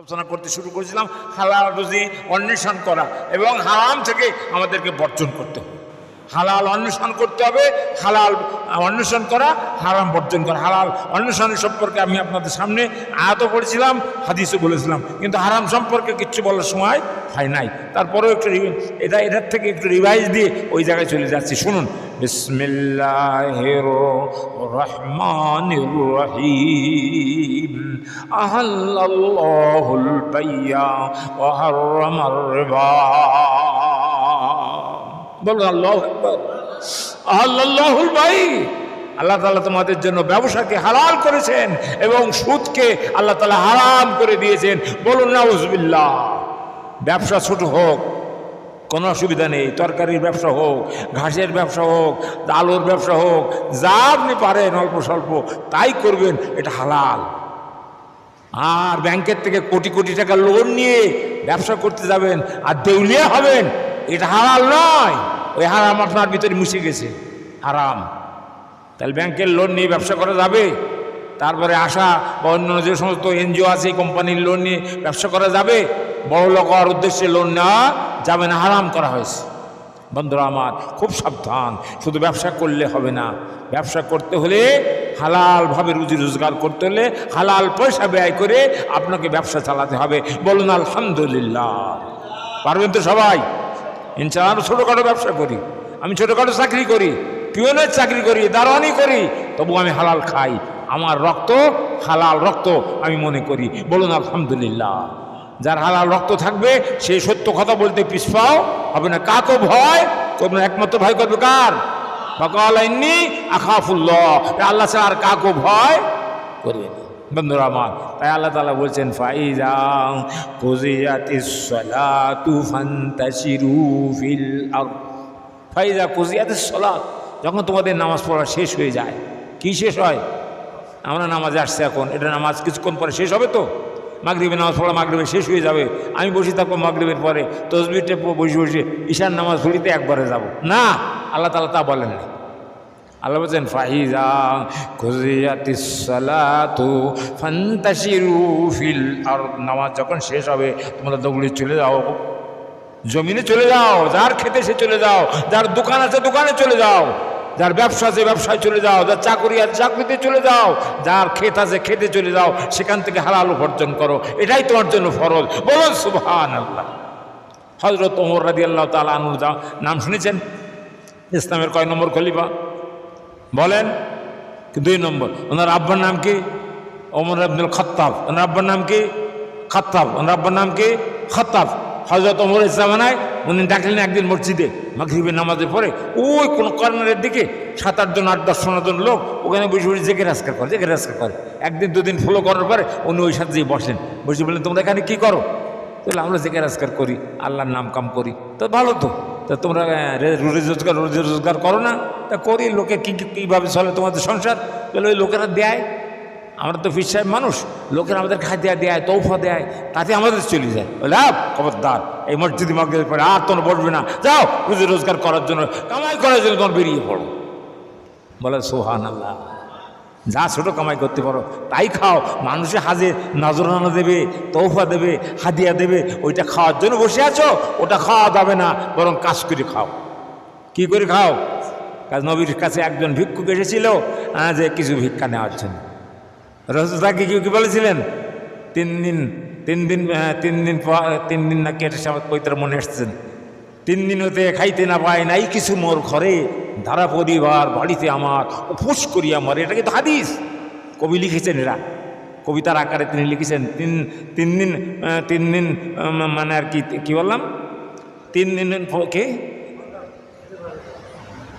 আলোচনা করতে শুরু করেছিলাম হালাল রুজি অন্বেষণ করা এবং হারাম থেকে আমাদেরকে বর্জন করতে হবে। হালাল অন্বেষণ করতে হবে, হালাল অন্বেষণ করা, হারাম বর্জন করা। হালাল অন্বেষণের সম্পর্কে আমি আপনাদের সামনে আয়াতও পড়েছিলাম, হাদিসও বলেছিলাম, কিন্তু হারাম সম্পর্কে কিচ্ছু বলার সময় হয় নাই। তারপরেও একটু এটার থেকে একটু রিভাইজ দিয়ে ওই জায়গায় চলে যাচ্ছি, শুনুন। বিসমিল্লাহির রহমানির রহিম। আহাল্লাল্লাহুল বাইয়া ওয়া হাররামার রিবা। বলুন আল্লাহু আকবার। আহাল্লাল্লাহুল বাই। আল্লাহ তাআলা তোমাদের জন্য ব্যবসাকে হালাল করেছেন এবং সুদকে আল্লাহ তাআলা হারাম করে দিয়েছেন। বলুন নাউজুবিল্লাহ। ব্যবসা ছোট হোক কোনো অসুবিধা নেই, তরকারির ব্যবসা হোক, ঘাসের ব্যবসা হোক, আলুর ব্যবসা হোক, যা আপনি পারেন অল্প স্বল্প তাই করবেন, এটা হালাল। আর ব্যাংকের থেকে কোটি কোটি টাকা লোন নিয়ে ব্যবসা করতে যাবেন আর দেউলিয়া হবেন, এটা হালাল নয়। ওই হারাম আপনার ভিতরে মুছে গেছে, হারাম। তাহলে ব্যাংকের লোন নিয়ে ব্যবসা করা যাবে? তারপরে আশা বা অন্য যে সমস্ত এনজিও আছে কোম্পানির লোন নিয়ে ব্যবসা করা যাবে? বড় লোক হওয়ার উদ্দেশ্যে লোন নেওয়া যাবে না, হারাম করা হয়েছে। বন্ধুরা আমার, খুব সাবধান। শুধু ব্যবসা করলে হবে না, ব্যবসা করতে হলে হালালভাবে রুজি রোজগার করতে হলে হালাল পয়সা ব্যয় করে আপনাকে ব্যবসা চালাতে হবে। বলুন আলহামদুলিল্লাহ। পারবেন তো সবাই? ইনশাআল্লাহ। আমি ছোটোখাটো ব্যবসা করি, আমি ছোটোখাটো চাকরি করি, পিওনের চাকরি করি, দারোয়ানি করি, তবু আমি হালাল খাই। আমার রক্ত হালাল রক্ত আমি মনে করি। বলুন আলহামদুলিল্লাহ। যার হালাল রক্ত থাকবে সেই সত্য কথা বলতে পিছপাও হবে না। কাকে ভয় করবেন? একমাত্র ভয় করবে কার? ফাকালা ইন্নী আখাফুল্লাহ। আল্লাহ ছাড়া আর কাকে ভয় করবে না। বন্ধুরা আমার, তাই আল্লাহ তাআলা বলছেন ফাইজা কুজিয়াতিস সালাতু ফান্তাশিরু ফিল আরদ। ফাইজা কুজিয়াতিস সালাত, যখন তোমাদের নামাজ পড়া শেষ হয়ে যায়। কি শেষ হয়? আমরা নামাজে আসছি এখন, এটা নামাজ কিছুক্ষণ পরে শেষ হবে তো। মাগরিবের নামাজ পড়া মাগরিবে শেষ হয়ে যাবে, আমি বসে থাকবো মাগরিবের পরে তসবিহ টেপবো বসে বসে ঈশার নামাজ পড়িতে একবারে যাব না। আল্লাহ তাআলা তা বলেন না। আল্লাহ বলছেন ফাইজা কুজিয়াতিস সালাতু ফান্তাশিরু ফিল আরদ। নামাজ যখন শেষ হবে তোমরা দৌড়ে চলে যাও, জমিনে চলে যাও, যার খেতে সে চলে যাও, যার দোকান আছে দোকানে চলে যাও, যার ব্যবসা আছে ব্যবসায় চলে যাও, যার চাকরি আছে চাকরিতে চলে যাও, যার ক্ষেত আছে খেতে চলে যাও, সেখান থেকে হালাল উপার্জন করো, এটাই তোমার জন্য ফরজ। বলুন সুবহানাল্লাহ। হযরত ওমর রাদিয়াল্লাহু তাআলা আনহুর নাম শুনেছেন? ইসলামের কয় নম্বর খলিফা বলেন? 2 নম্বর। ওনার আব্বার নাম কি? ওমর ইবনুল খাত্তাব। ওনার আব্বার নাম কি? খাত্তাব। ওনার আব্বার নাম কি? খাত্তাব। হযরত ওমরের জামানায় উনি ডাকলেন একদিন মসজিদে মাগরিবের নামাজের পরে, ওই কোন কর্নারের দিকে 7-8 জন 8-10 জন লোক ওখানে বসে বসে জেকের আজকার করে। একদিন দুদিন ফলো করার পরে উনি ওই সাথে বসলেন, বসে বললেন তোমরা এখানে কি করো? তাহলে আমরা জেকের আজকার করি, আল্লাহর নাম কাম করি। তো ভালো তো, তা তোমরা রুজি রোজগার করো না? তা করি। লোকে কীভাবে চলে তোমাদের সংসার? তাহলে ওই লোকেরা দেয়, আমরা তো ফির সাহেব মানুষ, লোকেরা আমাদের খাদ্য দেয়, তৌফা দেয়, তাতে আমাদের চলে যায়। বলে খবরদার, এই মসজিদে মাগরিবের পরে আর তোমরা বসবে না, যাও রুজি রোজগার করার জন্য, কামাই করার জন্য তোমার বেরিয়ে পড়ো। বলে সুবহানাল্লাহ। যা ছোটো কামাই করতে পারো তাই খাও। মানুষের হাজে নজরানা দেবে, তৌফা দেবে, হাদিয়া দেবে, ওইটা খাওয়ার জন্য বসে আছো? ওটা খাওয়া যাবে না, বরং কাজ করে খাও। কি করে খাও? কাজ নবীর কাছে একজন ভিক্ষুক এসেছিল যে কিছু ভিক্ষা নেওয়ার জন্য। রাসূল তাকে কি বলেছিলেন? 3 দিন না কেটে সামত পবিত্র মনে এসছেন। 3 দিন হতে খাইতে না পায় নাই কিছু মোর ঘরে, ধারা পরিবার বাড়িতে আমার উপোস করি আমার। এটা কিন্তু হাদিস, কবি লিখেছেন, এরা কবিতার আকারে তিনি লিখেছেন। 3 দিন মানে আর কি বললাম, 3 দিন কে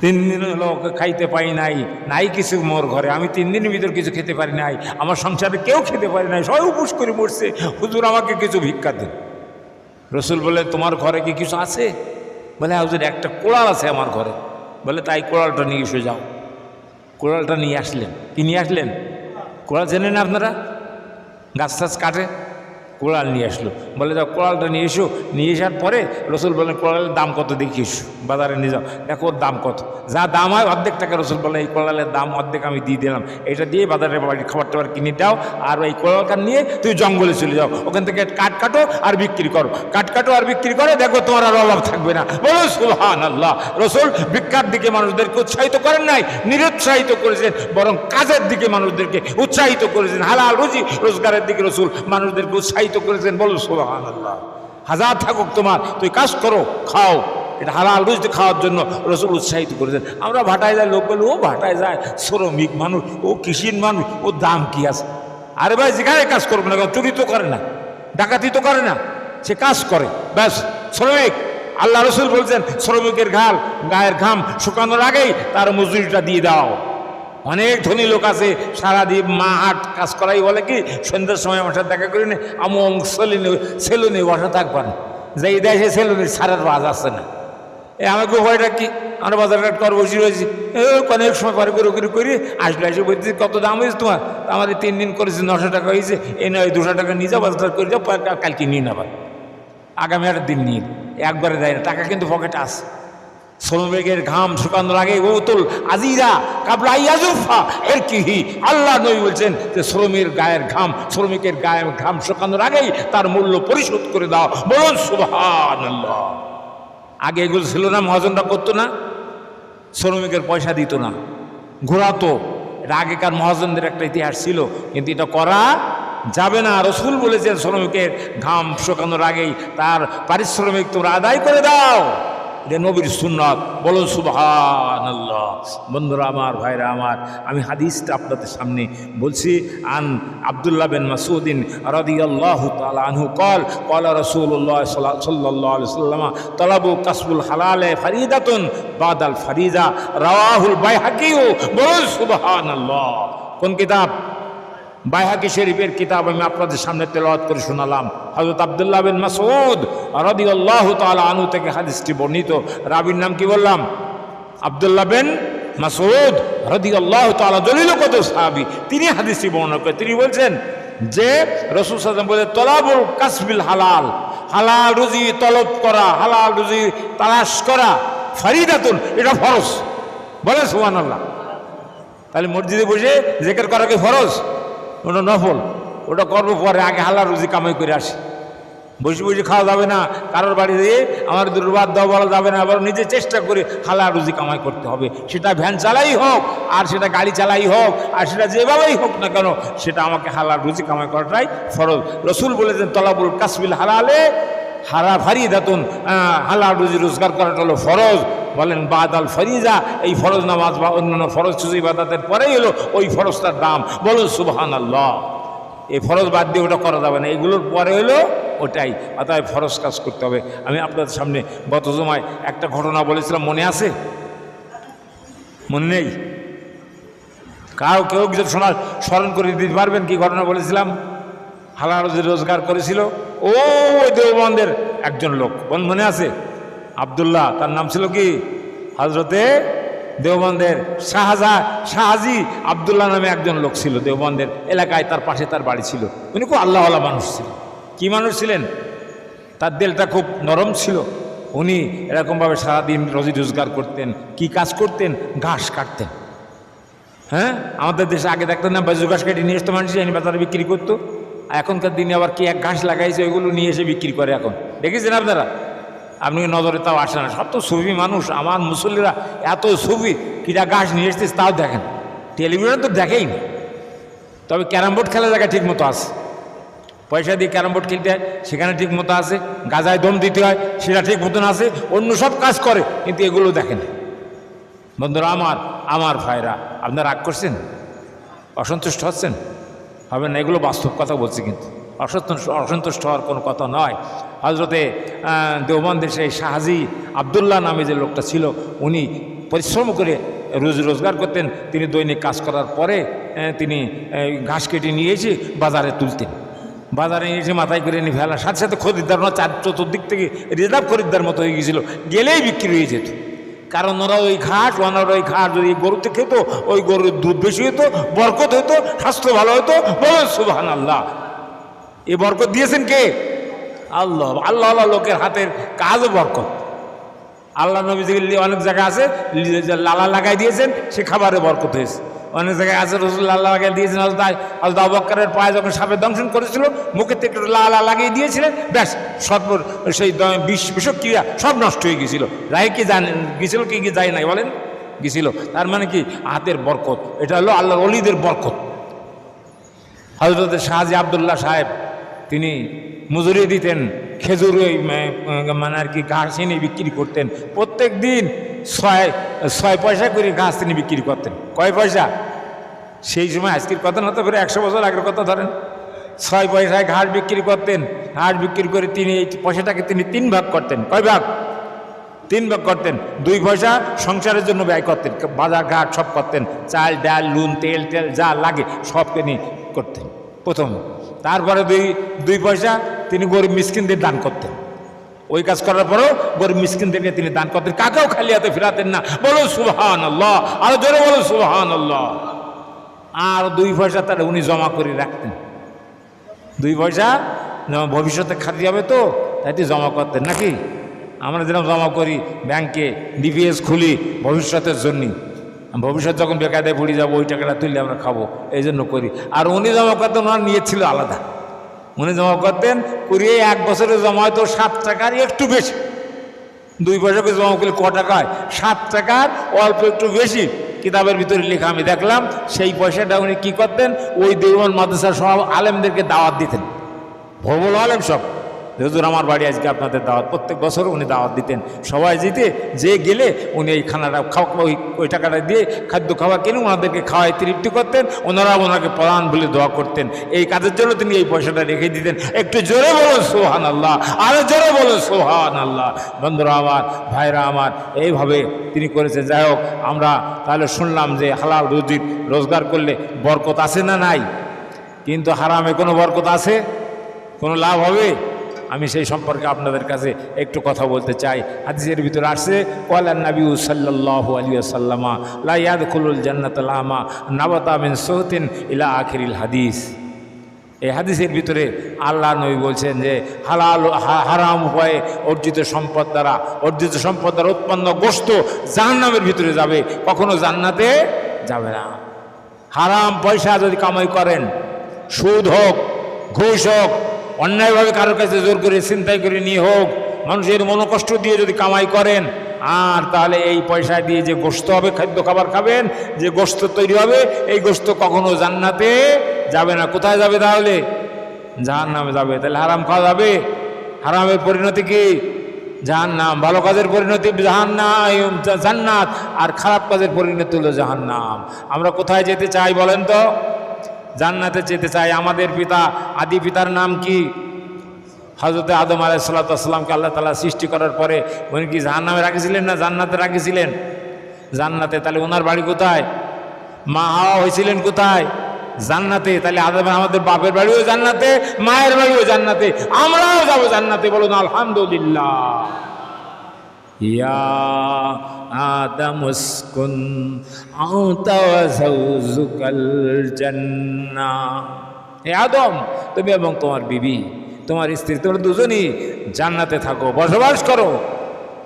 3 দিন হলো খাইতে পাই নাই কিছু মোর ঘরে। আমি 3 দিনের ভিতর কিছু খেতে পারি নাই, আমার সংসারে কেউ খেতে পারি নাই, সবাই উপোস করে মরছে। হুজুর আমাকে কিছু ভিক্ষা দিন। রসুল বলে তোমার ঘরে কি কিছু আছে? বলে হুজুর একটা কোড়াল আছে আমার ঘরে। বলে তাই কোড়ালটা নিয়ে এসে যাও। কোড়ালটা নিয়ে আসলেন। কি নিয়ে আসলেন? কোড়াল চেনেন আপনারা? গাছ টাছ কাটে, কোড়াল নিয়ে আসলো, বলে যাও কোড়ালটা নিয়ে এসো। নিয়ে আসার পরে রসুল বলেন কোড়ালের দাম কত দেখি এসো, বাজারে নিয়ে যাও, দেখো ওর দাম কত। যা দাম হয় অর্ধেক টাকা রসুল বলেন এই কোড়ালের দাম অর্ধেক আমি দিয়ে দিলাম, এটা দিয়ে বাজারে বাড়ির খাবার টাবার কিনে দাও, আর ওই কোড়ালটা নিয়ে তুমি জঙ্গলে চলে যাও, ওখান থেকে কাঠ কাটো আর বিক্রি করো, কাঠ কাটো আর বিক্রি করে, দেখো তোমার আর অভাব থাকবে না। বলো সুবহানাল্লাহ। রসুল ভিক্ষার দিকে মানুষদেরকে উৎসাহিত করেন নাই, নিরুৎসাহিত করেছেন, বরং কাজের দিকে মানুষদেরকে উৎসাহিত করেছেন। হালাল রুজি রোজগারের দিকে রসুল মানুষদেরকে উৎসাহিত করেছেন। বলো সুবহানাল্লাহ। হাজার থাকুক তোমার, তুই কাজ করো, খাও, এটা হালাল রুজিতে খাওয়ার জন্য রসুল উৎসাহিত করেছেন। আমরা ভাটায় যাই, লোক বলে ও ভাটায় যায়, শ্রমিক মানুষ, ও কৃষির মানুষ, ওর দাম কি আছে? আরে ভাই, যেখানে কাজ করবে না, চুরি তো করে না, ডাকাতি তো করে না, সে কাজ করে, ব্যাস শ্রমিক। আল্লাহ রসুল বলছেন শ্রমিকের গায়ের ঘাম শুকানোর আগেই তার মজুরিটা দিয়ে দাও। অনেক ধনী লোক আছে সারাদিন মা হাট কাজ করাই, বলে কি সন্ধ্যার সময় আমার সাথে দেখা করি না, আমং সেলুনে বসা থাকবেন, যে এই দেশে সেলুনে সারার বাজ আসছে না। আমাকে ভয়টা কি, আমরা বাজার ঘাট করে বসে রয়েছি, অনেক সময় পরে করি আসলে এসে বলছি কত দাম হয়েছে তোমার, আমার 3 দিন করেছি 900 টাকা হয়েছে, এই নয় 200 টাকা নিয়ে যাও, বাজার করে যাও, কালকে নিয়ে নেবা, আগামী একটা দিন নিয়ে একবারে দেয় না, টাকা কিন্তু পকেটে আসে। শ্রমিকের ঘাম শুকানোর আগে ওতুল আজিরা কাবলা ইয়াজুফা এর কিহি, আল্লাহ নবী বলছেন যে শ্রমিকের গায়ের ঘাম শুকানোর আগেই তার মূল্য পরিশোধ করে দাও। বলুন সুবহানাল্লাহ। আগে এগুলো ছিল না, মহাজনরা করতো না, শ্রমিকের পয়সা দিত না, ঘোরাতো। এটা আগেকার মহাজনদের একটা ইতিহাস ছিল, কিন্তু এটা করা যাবে না। রসুল বলেছেন শ্রমিকের ঘাম শুকানোর আগেই তার পারিশ্রমিক তোমরা আদায় করে দাও, এটা নবীর সুন্নাত। বলুন সুবহানাল্লাহ। বন্ধুরা আমার, ভাইরা আমার, আমি হাদিসটা আপনাদের সামনে বলছি। আন আব্দুল্লাহ বিন মাসউদিন রাদিয়াল্লাহু তাআলা আনহু قال قال رسول الله صلى الله عليه وسلم طلب كسب الحلال فريضة بعد الفريضة رواه البيهقي। বলুন সুবহানাল্লাহ। কোন কিতাব? বাইহাকি শরীফের কিতাব আমি আপনাদের সামনে তেলাওয়াত করে শোনালাম। হযরত আব্দুল্লাহ বিন মাসউদ রাদিয়াল্লাহু তাআলা আনহু থেকে হাদিসটি বর্ণিত। রাবীর নাম কি বললাম? আব্দুল্লাহ বিন মাসউদ রাদিয়াল্লাহু তাআলা, জলিল কদর সাহাবী। তিনি হাদিসটি বর্ণনা করে তিনি বলছেন যে রাসূল সাল্লাল্লাহু আলাইহি ওয়াসাল্লাম বলে তলাবুল কাসবিল হালাল, হালাল রুজি তলব করা, হালাল রুজি তালাশ করা, ফরিদাতুন, এটা ফরজ। বলে সুবহানাল্লাহ। তাহলে মসজিদে বসে জিকির করা কি ফরজ? ওটা নফল, ওটা করবো পরে, আগে হালাল রুজি কামাই করে আসি। বসে বসে খাওয়া যাবে না, কারোর বাড়ি দিয়ে আমার দুর্বাদ দেওয়া বলা যাবে না, আবার নিজে চেষ্টা করে হালাল রুজি কামাই করতে হবে। সেটা ভ্যান চালাই হোক, আর সেটা গাড়ি চালাই হোক, আর সেটা যেভাবেই হোক না কেন, সেটা আমাকে হালাল রুজি কামাই করাটাই ফরজ। রসুল বলেছেন তলাবুল কাসবিল হালালে ফারিদাতুন, হালাল রুজি রোজগার করাটা হলো ফরজ। বলেন বাদাল ফরিজা, এই ফরজ নামাজ বা অন্যান্য ফরজ ইবাদতের পরেই হলো ওই ফরজটার দাম। বলুন সুবহানাল্লাহ। এই ফরজ বাদ দিয়ে ওটা করা যাবে না, এগুলোর পরে হলো ওটাই। অতএব ফরজ কাজ করতে হবে। আমি আপনাদের সামনে গত জুমায় একটা ঘটনা বলেছিলাম, মনে আছে? মনে নেই? কেউ কিছু স্মরণ করে দিতে পারবেন কি ঘটনা বলেছিলাম? হালাল রুজি রোজগার করেছিল ওই দেওবন্দের একজন লোক, মনে আছে? আব্দুল্লাহ, তার নাম ছিল কি? হজরতে দেওবন্দের শাহজি আব্দুল্লাহ নামে একজন লোক ছিল দেওবন্দের এলাকায়, তার পাশে তার বাড়ি ছিল। উনি খুব আল্লাহওয়ালা মানুষ ছিলেন। কি মানুষ ছিলেন? তার দিলটা খুব নরম ছিল। উনি এরকমভাবে সারাদিন রুজি রোজগার করতেন। কি কাজ করতেন? ঘাস কাটতেন। হ্যাঁ, আমাদের দেশে আগে দেখতেন না, বাজু ঘাস কেটে নিয়ে আসতো মানুষ, এনে বাজারে বিক্রি করতো। এখনকার দিনে আবার কি এক ঘাস লাগাইছে, ওইগুলো নিয়ে এসে বিক্রি করে। এখন দেখেছেন আপনারা? আপনি নজরে তাও আসে না। সব তো সুফি মানুষ, আমার মুসল্লিরা এত সুফি, কিটা গাছ নিয়ে এসছিস তাও দেখেন, টেলিভিশন তো দেখেই না। তবে ক্যারাম বোর্ড খেলার জায়গায় ঠিক মতো আছে, পয়সা দিয়ে ক্যারাম বোর্ড খেলতে হয়, সেখানে ঠিক মতো আছে। গাজায় দম দিতে হয়, সেটা ঠিক মতন আছে। অন্য সব কাজ করে, কিন্তু এগুলো দেখেন। বন্ধুরা আমার ভাইরা, আপনারা রাগ করছেন? অসন্তুষ্ট হচ্ছেন? হবে না, এগুলো বাস্তব কথা বলছি, কিন্তু অসন্তুষ্ট হওয়ার কোনো কথা নয়। হজরতে দেওবন্দের সেই শাহজি আব্দুল্লাহ নামে যে লোকটা ছিল, উনি পরিশ্রম করে রুজি রোজগার করতেন। তিনি দৈনিক কাজ করার পরে তিনি ঘাস কেটে নিয়ে এসে বাজারে তুলতেন। বাজারে নিয়ে এসে মাথায় করে নিয়ে ফেলার সাথে সাথে খরিদ্দার চতুর্দিক থেকে রিজার্ভ খরিদ্দার মতো হয়ে গিয়েছিল, গেলেই বিক্রি হয়ে যেত। কারণ ওরা ওই ঘাস যদি গরুতে খেত, ওই গরুর দুধ বেশি হতো, বরকত হতো, স্বাস্থ্য ভালো হতো। বলো সুবহানাল্লাহ। এ বরকত দিয়েছেন কে? আল্লাহ। আল্লাহ আল্লাহ লোকের হাতের কাজও বরকত। আল্লাহ নবী অনেক জায়গায় আছে লালা লাগাই দিয়েছেন, সে খাবারে বরকত হয়েছে। অনেক জায়গায় আছে রসুল লালা লাগাই দিয়েছেন, আল্লাহ আবু বকরের পায়ে যখন সাপে দংশন করেছিল মুখে থেকে একটু লালা লাগিয়ে দিয়েছিলেন, ব্যাস সর্বর সেই বিষক্রিয়া সব নষ্ট হয়ে গেছিল। রায় কি জানেন গেছিল কি কি যায় নাই বলেন, গেছিল। তার মানে কি হাতের বরকত, এটা হলো আল্লাহর ওলিদের বরকত। হযরত শাহজি আবদুল্লাহ সাহেব তিনি মজুরি দিতেন, খেজুর মানে আর কি ঘাস এনে বিক্রি করতেন। প্রত্যেক দিন 6 পয়সা করে ঘাস তিনি বিক্রি করতেন। কয় পয়সা? সেই সময় আজকের কথা না তো, ফেরে 100 বছর আগের কথা ধরেন। 6 পয়সায় ঘাস বিক্রি করতেন। ঘাস বিক্রি করে তিনি এই পয়সাটাকে তিনি 3 ভাগ করতেন। কয় ভাগ? 3 ভাগ করতেন। 2 পয়সা সংসারের জন্য ব্যয় করতেন, বাজার ঘাট সব করতেন, চাল ডাল নুন তেল যা লাগে সব তিনি করতেন প্রথম। তারপরে 2 পয়সা তিনি গরিব মিসকিনদের দান করতেন। ওই কাজ করার পরেও গরিব মিসকিনদেরকে তিনি দান করতেন, কাকেও খালি হাতে ফেরাতেন না। বলো সুবহানাল্লাহ, আরো জোরে বলো সুবহানাল্লাহ। আর 2 পয়সা তারা উনি জমা করে রাখতেন। 2 পয়সা ভবিষ্যতে খাতে যাবে তো, তাই জমা করতেন নাকি? আমরা যেরকম জমা করি ব্যাংকে, ডিপিএস খুলি ভবিষ্যতের জন্যই, ভবিষ্যৎ যখন বেকায়দায় পড়ে যাবো ওই টাকাটা তুললে আমরা খাবো, এই জন্য করি। আর উনি জমা করতেন, ওনার নিয়ে ছিল আলাদা। উনি জমা করতেন করিয়ে 1 বছরে জমা হয়তো 7 টাকার একটু বেশি। 2 পয়সা করে জমা করলে ক টাকা হয়? 7 টাকার অল্প একটু বেশি। কিতাবের ভিতরে লেখা আমি দেখলাম। সেই পয়সাটা উনি কী করতেন? ওই দেওয়ান মাদ্রাসার সব আলেমদেরকে দাওয়াত দিতেন, ভবল আলেম সব। হুজুর আমার বাড়ি আজকে আপনাদের দাওয়াত। প্রত্যেক বছর উনি দাওয়াত দিতেন। সবাই যে গেলে উনি এই খানাটা ওই টাকাটা দিয়ে খাদ্য খাবার কিনে ওনাদেরকে খাওয়াই তৃপ্তি করতেন। ওনারা ওনাকে প্রধান বলে দোয়া করতেন। এই কাজের জন্য তিনি এই পয়সাটা রেখে দিতেন। একটু জোরে বলুন সুবহানাল্লাহ, আরো জোরে বলুন সুবহানাল্লাহ। বন্ধুরা আমার, ভাইরা আমার, এইভাবে তিনি করেছেন। যাই হোক, আমরা তাহলে শুনলাম যে হালাল রুজির রোজগার করলে বরকত আছে না নাই? কিন্তু হারামে কোনো বরকত আছে? কোনো লাভ হবে? আমি সেই সম্পর্কে আপনাদের কাছে একটু কথা বলতে চাই। হাদিসের ভিতরে আসছে, ওয়ালান নবী সাল্লাল্লাহু আলাইহি ওয়াসাল্লাম লা ইয়াদখুলুল জান্নাতাল আমা নাবাতা মিন সুহতিন ইলা আখিরিল হাদিস। এই হাদিসের ভিতরে আল্লাহ নবী বলছেন যে হারাম উপায়ে অর্জিত সম্পদ দ্বারা উৎপন্ন গোশত জাহান্নামের ভিতরে যাবে, কখনো জান্নাতে যাবে না। হারাম পয়সা যদি কামাই করেন, সুদ হোক, ঘুষ হোক, অন্যায়ভাবে কারোর কাছে জোর করে ছিনতাই করে নিয়ে হোক, মানুষের মনোকষ্ট দিয়ে যদি কামাই করেন, আর তাহলে এই পয়সা দিয়ে যে গোশত হবে, খাদ্য খাবার খাবেন, যে গোশত তৈরি হবে, এই গোশত কখনো জান্নাতে যাবে না। কোথায় যাবে তাহলে? জাহান্নামে যাবে। তাহলে হারাম খাওয়া যাবে? হারামের পরিণতি কি? জাহান্নাম। ভালো কাজের পরিণতি জান্নাত, আর খারাপ কাজের পরিণতি হলো জাহান্নাম। আমরা কোথায় যেতে চাই বলেন তো? জান্নাতে যেতে চাই। আমাদের পিতা, আদি পিতার নাম কি? হযরত আদম আলাইহিস সালাতু ওয়াস সালামকে আল্লাহ তাআলা সৃষ্টি করার পরে উনি কি জাহান্নামে রাখেছিলেন না জান্নাতে রাখেছিলেন? জান্নাতে। তাহলে ওনার বাড়ি কোথায়? মা হাওয়া হয়েছিলেন কোথায়? জান্নাতে। তাহলে আদম আমাদের বাপের বাড়িও জান্নাতে, মায়ের বাড়িও জান্নাতে, আমরাও যাবো জান্নাতে। বলুন আলহামদুলিল্লাহ। ইয়া আদম উসকুন আনতা ওয়া যাওজুকাল জান্নাহ। হে আদম, তুমি এবং তোমার বিবি, তোমার স্ত্রী, তোমরা দুজনই জান্নাতে থাকো, বসবাস করো,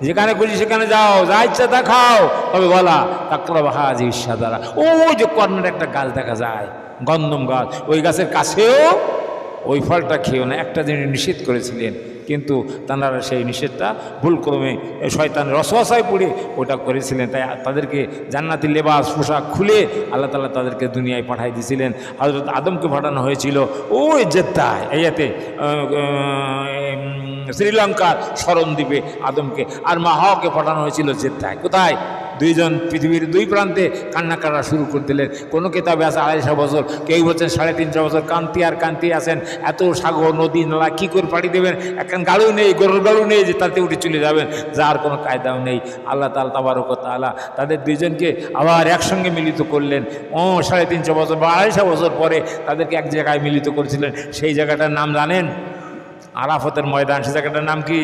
যেখানে খুশি সেখানে যাও, যা ইচ্ছা তা খাও। তবে বলা তাকরাবা হাযিহিশ শাজারা, ওই যে কর্নারে একটা গাছ দেখা যায়, গন্ধম গাছ, ওই গাছের কাছেও ওই ফলটা খেয়েও না। একটা জিনিস নিষেধ করেছিলেন, কিন্তু তাঁরা সেই নিষেধটা ভুলক্রমে শয়তানের ওয়াসওয়াসায় পড়ে ওটা করেছিলেন। তাই তাদেরকে জান্নাতি লেবাস পোশাক খুলে আল্লাহ তাআলা তাদেরকে দুনিয়ায় পাঠাই দিয়েছিলেন। হযরত আদমকে পাঠানো হয়েছিল ওই জেদ্দায়, এতে শ্রীলঙ্কার স্মরণদ্বীপে আদমকে, আর মা হাওয়াকে পাঠানো হয়েছিল জেদ্দায়। কোথায়? দুইজন পৃথিবীর 2 প্রান্তে কান্না কাটা শুরু করে দিলেন। কোনো কিতাবে আছে 250 বছর, কেউ বলছেন 350 বছর। কান্তি আছেন। এত সাগর নদী নালা কী করে পাড়ি দেবেন? এখন গাড়ু নেই, গরুর গাড়ু নেই যে তাতে উঠে চলে যাবেন, যার কোনো কায়দাও নেই। আল্লাহ তাআলা তাবারক ওয়া তাআলা তাদের 2জনকে আবার একসঙ্গে মিলিত করলেন। 350 বছর বা 250 বছর পরে তাদেরকে এক জায়গায় মিলিত করেছিলেন। সেই জায়গাটার নাম জানেন? আরাফাতের ময়দান। সে জায়গাটার নাম কি?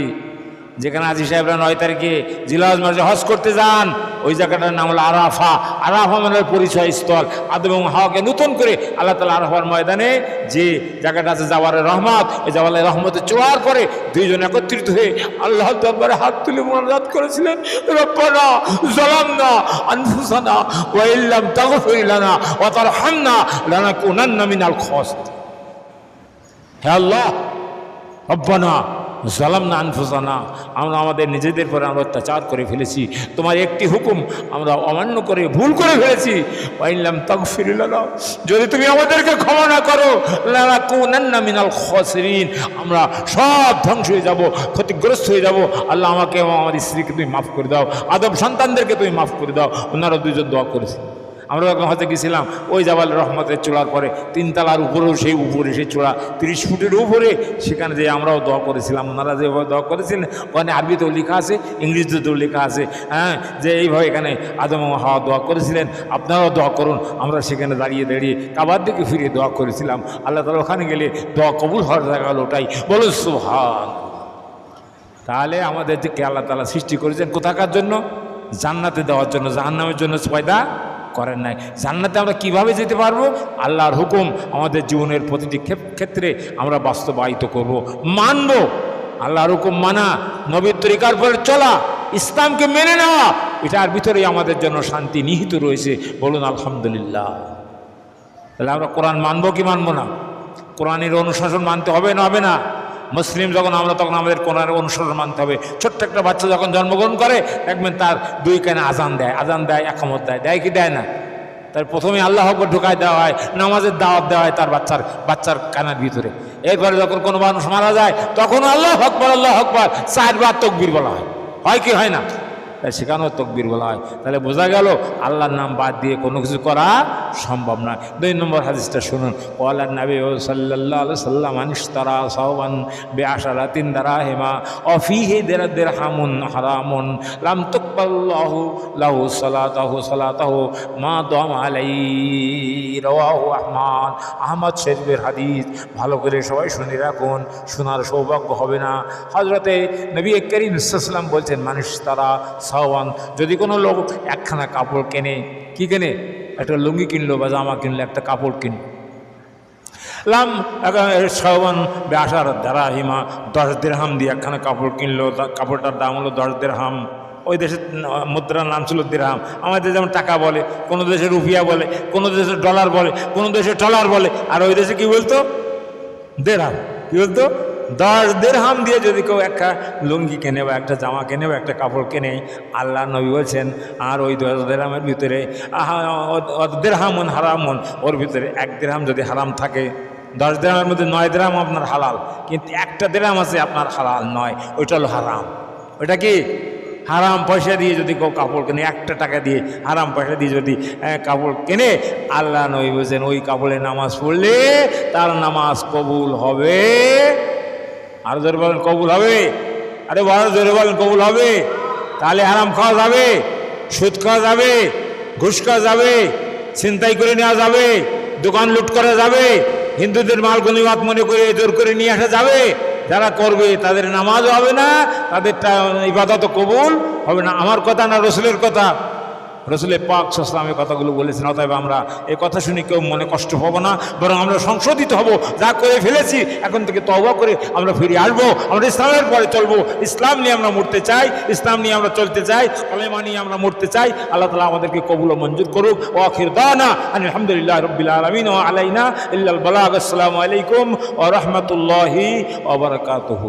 যেখানে হাজী সাহেবরা 9 তারিখে জিলহজ মাসে হজ করতে যান, ওই জায়গাটার নাম হলো আরাফা। আরাফা মানে পরিচয় স্থল। আদম এবং হাওয়াকে নতুন করে আল্লাহ তাআলা আরাফার ময়দানে যে জায়গাটা আছে জাওয়ারে রহমত, ওই জাওয়ারে রহমতে চোয়ার করে দুইজন একত্রিত হয়ে আল্লাহর দরবারে হাত তুলে মুনাজাত করেছিলেন, রব্বানা যালামনা আনফুসানা ওয়া ইল্লাম তাগফির লানা ওয়া তারহামনা লানাকুনান্না মিনাল খাসিরিন। হে আল্লাহ, রব্বানা যালামনা আনফুসানা, আমরা আমাদের নিজেদের পরে আমরা অত্যাচার করে ফেলেছি, তোমার একটি হুকুম আমরা অমান্য করে ভুল করে ফেলেছি। ওয়া ইল্লাম তাগফির লানা, যদি তুমি আমাদেরকে ক্ষমা না করো, লানাকুনান্না মিনাল খাসিরিন, আমরা সব ধ্বংস হয়ে যাব, ক্ষতিগ্রস্ত হয়ে যাব। আল্লাহ আমাকে এবং আমার স্ত্রীকে তুমি মাফ করে দাও, আদম সন্তানদেরকে তুমি মাফ করে দাও। ওনারা দুইজন দোয়া করেছে। আমরা যখন হজে গেছিলাম, ওই জাবাল রহমতের চূড়ার পরে 3 তলার উপরেও সেই উপরে সেই চূড়া 30 ফুটের উপরে, সেখানে যে আমরাও দোয়া করেছিলাম। ওনারা যেভাবে দোয়া করেছিলেন, ওখানে আরবিতেও লেখা আছে, ইংরেজিতেও লেখা আছে, হ্যাঁ, যে এইভাবে এখানে আদম ও হাওয়া দোয়া করেছিলেন, আপনারাও দোয়া করুন। আমরা সেখানে দাঁড়িয়ে দাঁড়িয়ে কাবার দিকে ফিরে দোয়া করেছিলাম। আল্লাহ তাআলা ওখানে গেলে দোয়া কবুল হওয়ার জায়গা হলো ওটাই। বলুন সুবহান। তাহলে আমাদের যে আল্লাহ তাআলা সৃষ্টি করেছেন কোথাকার জন্য? জান্নাতে দেওয়ার জন্য, জাহান্নামের জন্য পয়দা করেন নাই। জান্নাতে আমরা কিভাবে যেতে পারবো? আল্লাহর হুকুম আমাদের জীবনের প্রতিটি ক্ষেত্রে আমরা বাস্তবায়িত করব, মানব। আল্লাহর হুকুম মানা, নবীর তরিকার পরে চলা, ইসলামকে মেনে নেওয়া, এটার ভিতরেই আমাদের জন্য শান্তি নিহিত রয়েছে। বলুন আলহামদুলিল্লাহ। তাহলে আমরা কোরআন মানবো কি মানবো না? কোরআনের অনুশাসন মানতে হবে না হবে না? মুসলিম যখন আমরা, তখন আমাদের কোরআনের অনুসরণ মানতে হবে। ছোট্ট একটা বাচ্চা যখন জন্মগ্রহণ করে, দেখবেন তার 2 কানে আজান দেয়, একামত দেয় কি দেয় না? তার প্রথমে আল্লাহ আকবার ঢুকায় দেওয়া হয়, নামাজের দাওয়াত দেওয়া হয় তার বাচ্চার কানের ভিতরে। এরপরে যখন কোনো মানুষ মারা যায়, তখন আল্লাহ আকবার 4 বার তাকবীর বলা হয় কি হয় না? তাই সেখানেও তাকবীর বলা হয়। তাহলে বোঝা গেল আল্লাহর নাম বাদ দিয়ে কোনো কিছু করা সম্ভব নয়। 2 নম্বর হাদিসটা শুনুন। ক্বালা নবী সাল্লাল্লাহু আলাইহি ওয়াসাল্লাম আনিশতারা সাওবান বিআশারাতিন দারাহিমা ওয়া ফীহি দিরহামুন হারামুন লাম তুকবাল্লাহু লাহু সালাতাহু মা দাম আলাইহি। রাওয়াহু আহমদ শরীফের হাদিস। ভালো করে সবাই শুনে রাখুন, শোনার সৌভাগ্য হবে না। হযরতে নবী করিম সাল্লাল্লাহু আলাইহি ওয়াসাল্লাম বলছেন, মানিশতারা সাওয়ান, যদি কোনো লোক একখানা কাপড় কেনে, কি কেনে? একটা লুঙ্গি কিনলো বা জামা কিনলো, একটা কাপড় কিনলো। লাম সাওয়ান বেআশার দারাহিমা, 10 দিরহাম দিয়ে একখানা কাপড় কিনলো। কাপড়টার দাম হলো 10 দিরহাম। ওই দেশের মুদ্রার নাম ছিল দিরহাম। আমাদের যেমন টাকা বলে, কোনো দেশে রুপিয়া বলে, কোনো দেশে ডলার বলে, কোনো দেশে টলার বলে, আর ওই দেশে কি বলতো? দিরহাম। কি বলতো? 10 দিরহাম দিয়ে যদি কেউ একটা লুঙ্গি কেনে বা একটা জামা কেনে বা একটা কাপড় কেনে, আল্লাহ নবী বলছেন, আর ওই 10 দিরহামের ভিতরে দিরহামুন হারামুন, ওর ভিতরে 1 দিরহাম যদি হারাম থাকে, 10 দিরহামের মধ্যে 9 দিরহাম আপনার হালাল, কিন্তু একটা দিরহাম আছে আপনার হালাল নয়, ওইটা হলো হারাম। ওইটা কি? হারাম পয়সা দিয়ে যদি কেউ কাপড় কেনে, 1 টাকা দিয়ে হারাম পয়সা দিয়ে যদি কাপড় কেনে, আল্লাহ নবী বলছেন ওই কাপড়ে নামাজ পড়লে তার নামাজ কবুল হবে। আরো জোরে বলেন কবুল হবে। আরে বড় জোরে বলেন কবুল হবে। তাহলে হারাম খাওয়া যাবে, সুদ খাওয়া যাবে, ঘুষ খাওয়া যাবে, ছিনতাই করে নেওয়া যাবে, দোকান লুট করা যাবে, হিন্দুদের মাল গনিমত মনে করে জোর করে নিয়ে আসা যাবে। যারা করবে তাদের নামাজও হবে না, তাদের ইবাদতও কবুল হবে না। আমার কথা না রসুলের কথা? রসুলের পাক সাল্লাল্লাহু আলাইহি ওয়াসাল্লাম কথাগুলো বলেছেন। অতএব আমরা এই কথা শুনে কেউ মনে কষ্ট পাবো না, বরং আমরা সংশোধিত হব। যা করে ফেলেছি এখন থেকে তওবা করে আমরা ফিরে আসবো। আমরা ইসলামের পরে চলবো। ইসলাম নিয়ে আমরা মরতে চাই, ইসলাম নিয়ে আমরা চলতে চাই, কলেমা নিয়ে আমরা মরতে চাই। আল্লাহ তাআলা আমাদেরকে কবুল ও মঞ্জুর করুক। ওয়া আখির দাওয়ানা আলহামদুলিল্লাহি রাব্বিল আলামিন ওয়া আলাইনা ইল্লাল বালাগ। আসসালামু আলাইকুম ওয়া রাহমাতুল্লাহি ওয়া বারাকাতুহু।